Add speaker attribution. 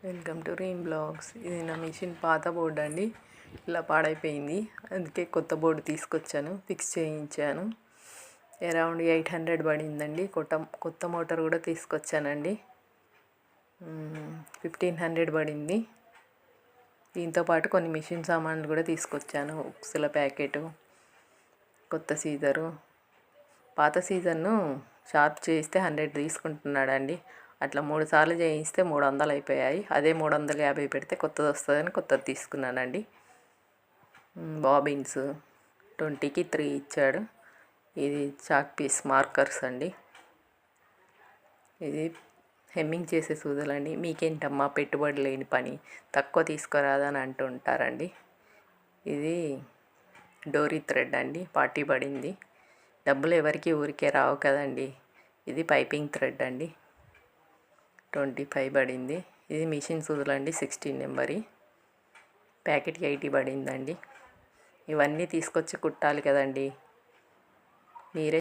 Speaker 1: Welcome to రీమ్ blogs. ఇది నా machine పాత బోర్డు అండి, ఇలా పాడైపోయింది. అందుకే కొత్త బోర్డు తీసుకొచ్చాను, ఫిక్స్ చేయించాను. అరౌండ్ 800 పడిందండి. కొత్త మోటార్ కూడా తీసుకొచ్చానండి. 1500 పడింది. దీంతోపాటు కొన్ని మిషన్ సామాన్లు కూడా తీసుకొచ్చాను. ఉక్సుల ప్యాకెటు, కొత్త సీజరు. పాత సీజర్ను షార్ప్ చేయిస్తే 100 తీసుకుంటున్నాడండి. అట్లా 3 సార్లు చేయిస్తే 300 అయిపోయాయి. అదే 350 పెడితే కొత్తది వస్తుందని కొత్తది తీసుకున్నానండి. బాబిన్స్ 20కి 3 ఇచ్చాడు. ఇది చాక్ పీస్ మార్కర్స్ అండి. ఇది హెమ్మింగ్ చేసే సూదులండి. మీకేంటమ్మా పెట్టుబడి లేని పని, తక్కువ తీసుకురాదని అంటుంటారండి. ఇది డోరీ థ్రెడ్ అండి, 40 పడింది. డబ్బులు ఎవరికి ఊరికే రావు కదండి. ఇది పైపింగ్ థ్రెడ్ అండి, 25 పడింది. ఇది మిషన్ సూదులండి, 16 నెంబరి. ప్యాకెట్కి 80 పడిందండి. ఇవన్నీ తీసుకొచ్చి కుట్టాలి కదండి. మీరే